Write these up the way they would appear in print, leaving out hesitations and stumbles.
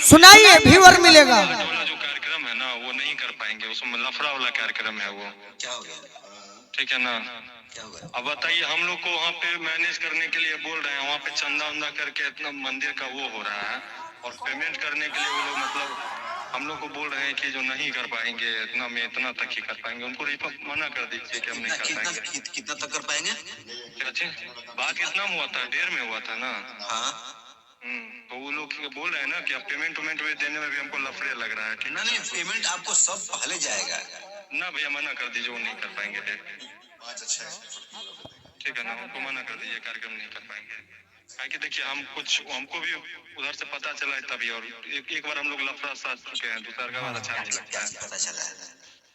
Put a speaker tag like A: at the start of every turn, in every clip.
A: सुनाइए, व्यूअर मिलेगा।
B: जो कार्यक्रम है ना वो नहीं कर पाएंगे, उसमें लफड़ा वाला कार्यक्रम है वो।
C: क्या हो गया?
B: ठीक है ना?
C: क्या हो गया?
B: अब बताइए, हम लोग को वहाँ पे मैनेज करने के लिए बोल रहे हैं, वहाँ पे चंदा उंदा करके इतना मंदिर का वो हो रहा है, और पेमेंट करने के लिए वो लोग मतलब हम लोग को बोल रहे हैं कि जो नहीं कर पाएंगे, इतना में इतना तक ही कर पाएंगे। उनको मना कर दीजिए कि हम नहीं कर पाएंगे।
C: कितना तक कर पाएंगे?
B: क्या चीज? बात कितना में हुआ था? 1.5 में हुआ था ना?
C: हाँ,
B: तो वो लोग बोल रहे हैं ना कि अब पेमेंट में देने में भी हमको लफड़े लग रहा है। ठीक
C: नहीं पेमेंट आपको सब पहले जाएगा
B: ना भैया, मना कर दीजिए, वो नहीं कर पाएंगे। ठीक है ना, उनको मना कर दीजिए, कार्यक्रम नहीं कर पाएंगे। कि देखिए, हमको भी उधर से पता चला है तभी, और एक बार हम लोग लफड़ा साथ चुके हैं, दूसरा का बार अच्छा नहीं लगता है।
C: पता चला है?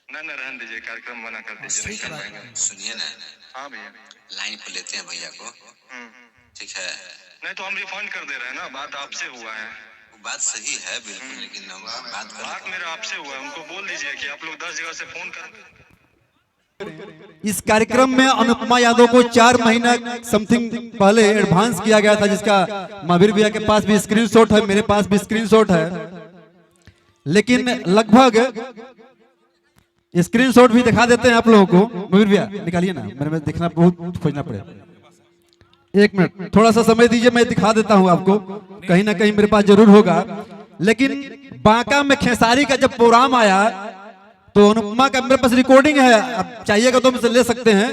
B: नहीं रहने दीजिए, कार्यक्रम मना कर दीजिए, नहीं कर पाएंगे।
C: सुनिए ना,
B: हाँ भैया,
C: लाइन पर लेते हैं भैया को। ठीक है?
B: नहीं तो हम रिफंड कर दे रहे हैं ना, बात आपसे हुआ है।
C: बात सही है बिल्कुल, लेकिन हम
B: बात मेरा आपसे हुआ है, उनको बोल दीजिए कि आप लोग 10 जगह से फोन कर।
D: इस कार्यक्रम में अनुपमा यादव को 4 महीना समथिंग पहले एडवांस किया गया था, जिसका महावीर भैया के पास भी स्क्रीनशॉट है, मेरे पास भी स्क्रीनशॉट है। लेकिन लगभग स्क्रीनशॉट भी दिखा देते हैं आप लोगों को। महावीर भैया निकालिए ना, मेरे में देखना बहुत खोजना पड़ेगा। 1 मिनट थोड़ा सा समय दीजिए, मैं दिखा देता हूं आपको, कहीं ना कहीं मेरे पास जरूर होगा। लेकिन बांका में खेसारी का जब प्रोग्राम आया तो अनुपमा का मेरे पास रिकॉर्डिंग है, आप चाहिएगा तो मुझसे ले सकते हैं,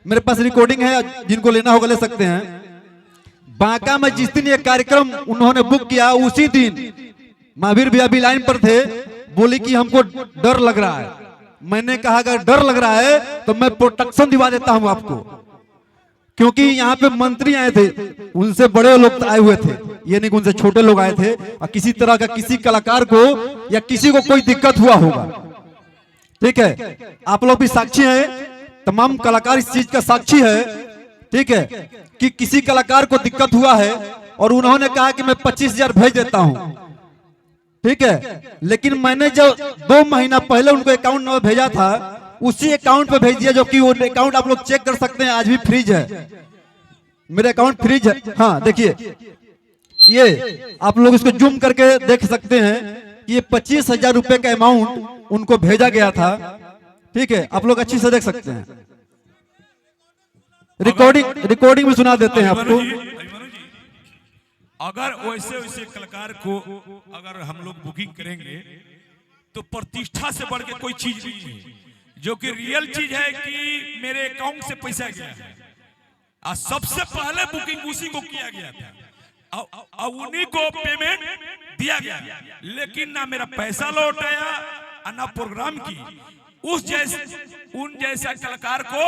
D: मेरे पास रिकॉर्डिंग है, जिनको लेना होगा ले सकते हैं। बांका में जिस दिन ये कार्यक्रम उन्होंने बुक किया, उसी दिन महावीर भैया भी लाइन पर थे, बोली कि हमको डर लग रहा है। मैंने कहा अगर डर लग रहा है तो मैं प्रोटेक्शन दिवा देता हूं आपको, क्योंकि यहाँ पे मंत्री आए थे, उनसे बड़े लोग आए हुए थे, ये नहीं कि उनसे छोटे लोग आए थे। और किसी तरह का किसी कलाकार को या किसी को कोई दिक्कत हुआ होगा, ठीक है, आप लोग भी साक्षी हैं, तमाम कलाकार इस चीज का साक्षी है, ठीक है, कि किसी कलाकार को दिक्कत हुआ है और उन्होंने कहा कि मैं 25,000 भेज देता हूं, ठीक है। लेकिन मैंने जो 2 महीना पहले उनको अकाउंट नंबर भेजा था, उसी अकाउंट पे भेज दिया, जो कि वो अकाउंट आप लोग चेक कर सकते हैं, आज भी फ्रीज है, मेरे अकाउंट फ्रीज है। हाँ देखिए, ये आप लोग इसको जूम करके देख सकते हैं कि ये 25,000 रुपए का अमाउंट उनको भेजा गया था, ठीक है, आप लोग अच्छी से देख सकते हैं। रिकॉर्डिंग में सुना देते हैं आपको।
E: अगर वैसे वैसे कलाकार को अगर हम लोग बुकिंग करेंगे तो प्रतिष्ठा से बढ़ के कोई चीज नहीं है, जो कि रियल चीज है कि मेरे अकाउंट से पैसा गया है, और सबसे पहले बुकिंग उसी को किया गया था, और उन्हीं को पेमेंट दिया गया, लेकिन ना मेरा पैसा लौट आया और ना प्रोग्राम की। उन जैसा कलाकार को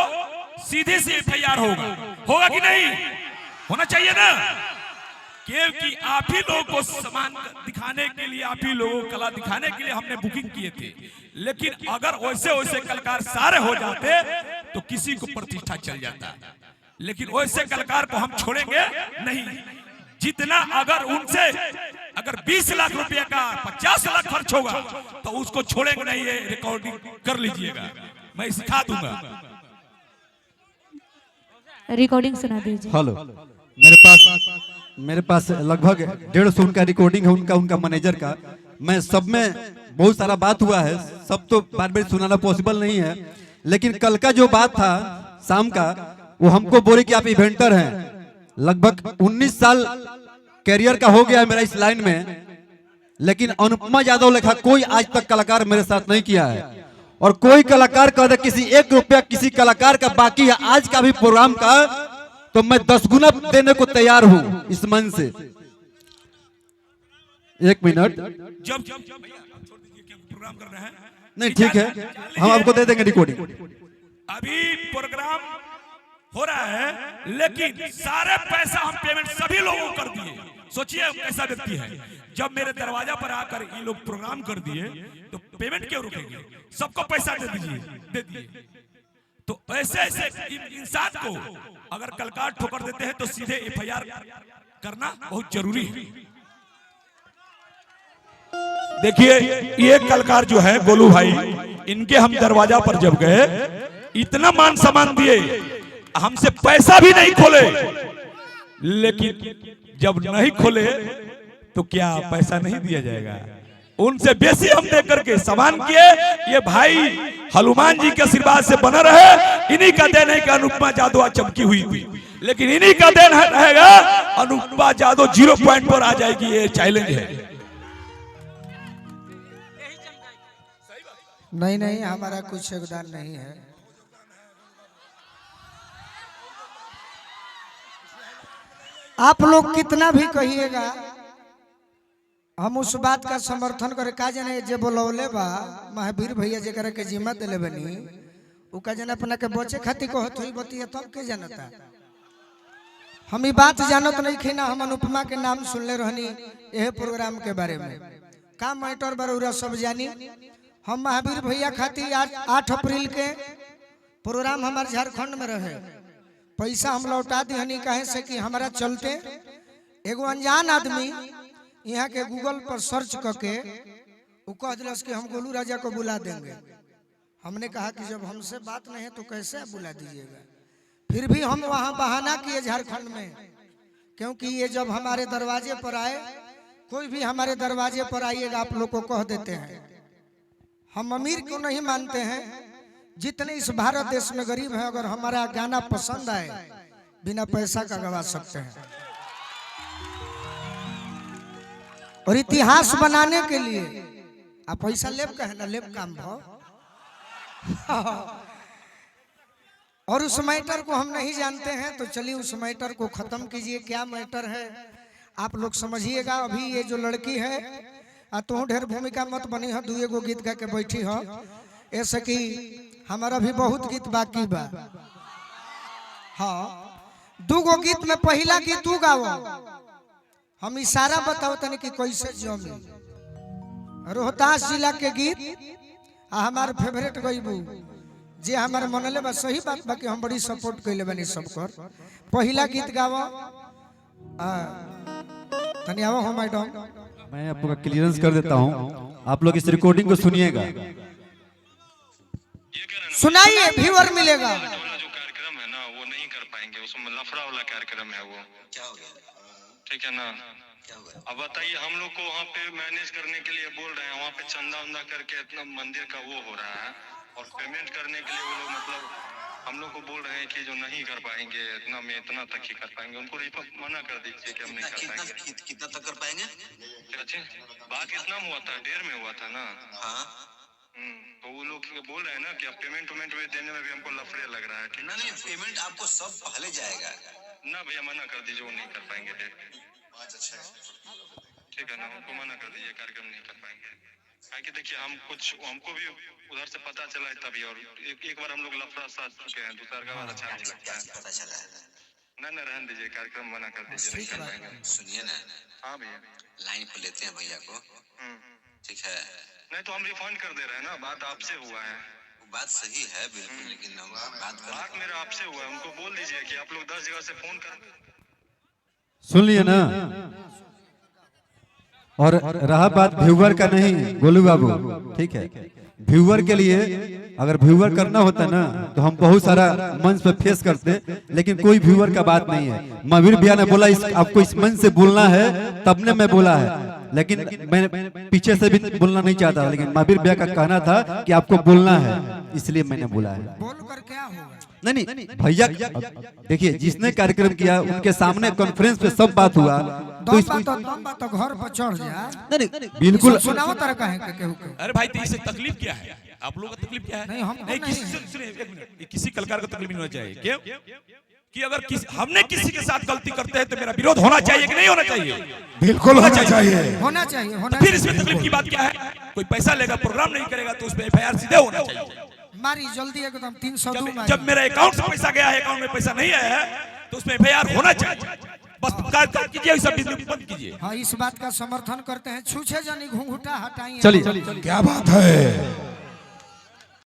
E: सीधे से FIR होगा कि नहीं? होना चाहिए ना, क्योंकि आप ही लोगों को सामान दिखाने के लिए, आप ही लोगों को कला दिखाने के लिए हमने बुकिंग किए थे। लेकिन अगर वैसे वैसे कलाकार सारे हो जाते तो किसी को प्रतिष्ठा चल जाता, लेकिन वैसे कलाकार को हम छोड़ेंगे नहीं। जितना अगर उनसे अगर 20 लाख रुपए का 50 लाख खर्च होगा तो उसको छोड़ेंगे नहीं, ये रिकॉर्डिंग कर लीजिएगा, मैं सिखा दूंगा।
F: रिकॉर्डिंग सुना दीजिए।
D: हेलो, मेरे पास लगभग 150 उनका रिकॉर्डिंग है, उनका मैनेजर का। मैं सब में बहुत सारा बात हुआ है, सब तो बार बार सुनाना पॉसिबल नहीं है, लेकिन कल का जो बात था शाम का, वो हमको बोले कि आप इवेंटर हैं, लगभग 19 साल कैरियर का हो गया है मेरा इस लाइन में, लेकिन अनुपमा यादव लिखा कोई आज तक कलाकार मेरे साथ नहीं किया है। और कोई कलाकार कह दे किसी 1 रुपया किसी कलाकार का बाकी है आज का भी प्रोग्राम का, तो मैं 10 गुना देने को तैयार हूं इस मन से। 1 मिनट,
E: जब प्रोग्राम कर रहे हैं,
D: नहीं ठीक है, हम आपको दे देंगे रिकॉर्डिंग।
E: अभी प्रोग्राम हो रहा है, लेकिन सारे पैसा हम पेमेंट सभी लोगों को कर दिए। सोचिए कैसा व्यक्ति है, जब मेरे दरवाजा पर आकर ये लोग प्रोग्राम कर दिए तो पेमेंट क्यों रुकेंगे? सबको पैसा दे दिए। तो ऐसे ऐसे इंसान को अगर कलाकार ठोकर देते हैं तो सीधे FIR करना बहुत जरूरी है। देखिए ये कलाकार जो है गोलू भाई, इनके हम दरवाजा पर जब गए, इतना मान सम्मान दिए, हमसे पैसा भी नहीं खोले, लेकिन जब नहीं खोले तो क्या पैसा नहीं दिया जाएगा? उनसे बेसी हम दे करके सम्मान किए। ये भाई हनुमान जी के आशीर्वाद से बना रहे। इन्हीं का देन है कि अनुपमा यादव आज चमकी हुई थी, लेकिन इन्हीं का देन रहेगा अनुपमा यादव 0 पॉइंट पर आ जाएगी। ये चैलेंज है।
A: नहीं नहीं, हमारा कुछ योगदान नहीं है। आप लोग कितना भी कहिएगा, हम उस बात का समर्थन करे। का जाने जे बोलौले बा महावीर भैया जरा के जिम्मा दिले बनी, उ का जाने अपना के बचे खातिर कहत हुई बतिया, तब के जानता। हम ई बात जानत नहीं खी ना। हम अनुपमा के नाम सुनले रहनी यह प्रोग्राम के बारे में। का मैटर बरूरा सब जानी। हम महावीर भैया खातिर 8 अप्रैल के प्रोग्राम हमारे झारखंड में रहे, पैसा हम लौटा दी। कहे से कि हमारा चलते एगो अनजान आदमी यहाँ के गूगल पर सर्च करके वो कह दिलस कि हम गोलू राजा को बुला देंगे। हमने कहा कि जब हमसे बात नहीं है तो कैसे बुला दीजिएगा। फिर भी हम वहाँ बहाना किए झारखंड में, क्योंकि ये जब हमारे दरवाजे पर आए, कोई भी हमारे दरवाजे पर आइएगा आप लोग को कह देते हैं। हम अमीर को नहीं मानते हैं, जितने इस भारत देश में गरीब है, अगर हमारा गाना पसंद आए बिना पैसा का गवा सकते हैं। और इतिहास बनाने के लिए आप पैसा लेब का है ना, लेब काम भाव। और उस मैटर को हम नहीं जानते हैं, तो चलिए उस मैटर को खत्म कीजिए। क्या मैटर है आप लोग समझिएगा। अभी ये जो लड़की है, तू ढेर भूमिका मत बनी हो, 2 गो गीत गा के बैठी हो। ऐसे कि हमारा भी बहुत गीत बाकी बा। हाँ, 2 गो गीत में पहला गीत तू गाओ, हम इशारा बताओ तनी कि कैसे जमी। रोहतास जिला के गीत हमारे फेवरेट गईबू जे हमारे मनले बा। सही बात बा कि हम बड़ी सपोर्ट कैले बनी सबकर। पहला गीत गाओ तनी आओ हो मैडम।
D: मैं आप लोग का क्लियरेंस कर देता हूँ, आप लोग इस रिकॉर्डिंग को सुनिएगा।
A: सुनाइए, व्यूअर मिलेगा।
B: जो कार्यक्रम है ना वो नहीं कर पाएंगे, उसमें लफड़ा वाला कार्यक्रम है वो।
C: क्या हो गया?
B: ठीक है ना?
C: क्या हुआ?
B: अब बताइए, हम लोग को वहाँ पे मैनेज करने के लिए बोल रहे हैं, वहाँ पे चंदा उंदा करके इतना मंदिर का वो हो रहा है, और पेमेंट करने के लिए वो लोग मतलब हम लोग को बोल रहे हैं कि जो नहीं कर पाएंगे, इतना में इतना तक ही कर पाएंगे। उनको मना कर दीजिए कि हम नहीं कर पाएंगे।
C: कितना तक कर पाएंगे?
B: अच्छा, बात इतना में हुआ था, 1.5 में हुआ था ना।
C: हाँ,
B: तो वो लोग बोल रहे हैं ना कि अब पेमेंट में देने में भी हमको लफड़े लग रहा है। ठीक
C: नहीं पेमेंट आपको सब पहले जाएगा
B: ना भैया, मना कर दीजिए, वो नहीं कर पाएंगे। ठीक है ना, उनको मना कर दीजिए, कार्यक्रम नहीं कर पाएंगे। कि देखिए हमको भी उधर से पता चला है तभी, और एक बार हम लोग लफड़ा साथ चुके हैं, दूसरा का बार अच्छा नहीं लगता है।
C: पता चला है
B: ना रहने दीजिए, कार्यक्रम मना कर दीजिए, नहीं कर पाएंगे।
C: सुनिए ना,
B: हाँ भैया,
C: लाइन पर लेते हैं भैया को। ठीक है,
B: नहीं तो हम रिफंड कर दे रहे हैं ना, बात आपसे हुआ है।
C: बात सही है बिल्कुल, लेकिन हम बात
B: मेरा आपसे हुआ है, उनको बोल दीजिए कि आप लोग 10 जगह से फोन कर।
D: सुन लिए ना। और रहा बात व्यूवर का, नहीं गोलू बाबू, ठीक है, व्यूवर के लिए अगर व्यूवर करना होता ना तो हम बहुत सारा मंच पे फेस करते, लेकिन कोई व्यूवर का बात नहीं है। महावीर भैया ने बोला आपको इस मंच से बोलना है, तब ने मैं बोला है, लेकिन मैं पीछे से भी बोलना नहीं चाहता, लेकिन महावीर भैया का कहना था कि आपको बोलना है, इसलिए मैंने बोला है।
A: बोल कर क्या होगा?
D: नहीं भैया, देखिए जिसने कार्यक्रम किया उनके सामने कॉन्फ्रेंस पे सब बात हुआ, तो इस
A: तो घर पर चढ़ जा।
D: नहीं बिल्कुल
A: सुनाओ तरह का है केहू के।
E: अरे भाई, तो इससे तकलीफ क्या है? आप लोगों को तकलीफ क्या है?
A: नहीं, हमको नहीं है।
E: सुनिए एक मिनट, किसी कलाकार को तकलीफ नहीं होना चाहिए। क्यों कि अगर हमने किसी के साथ गलती करते हैं तो मेरा विरोध होना चाहिए कि नहीं होना चाहिए?
G: बिल्कुल होना चाहिए।
A: होना चाहिए, होना
E: फिर इसमें तकलीफ की बात क्या है? कोई पैसा लेगा, प्रोग्राम नहीं करेगा, तो उसमें FIR सीधे होना चाहिए।
A: मारी जल्दी एकदम 302 मारी।
E: जब मेरे अकाउंट से पैसा गया है, अकाउंट में पैसा नहीं आया है, तो उसमें FIR होना चाहिए। बस कार्य कीजिए, सब बंद कीजिए।
A: हाँ, इस बात का समर्थन करते हैं। छूछे जानी घूंघटा हटाइए।
D: चलिए
G: क्या बात है।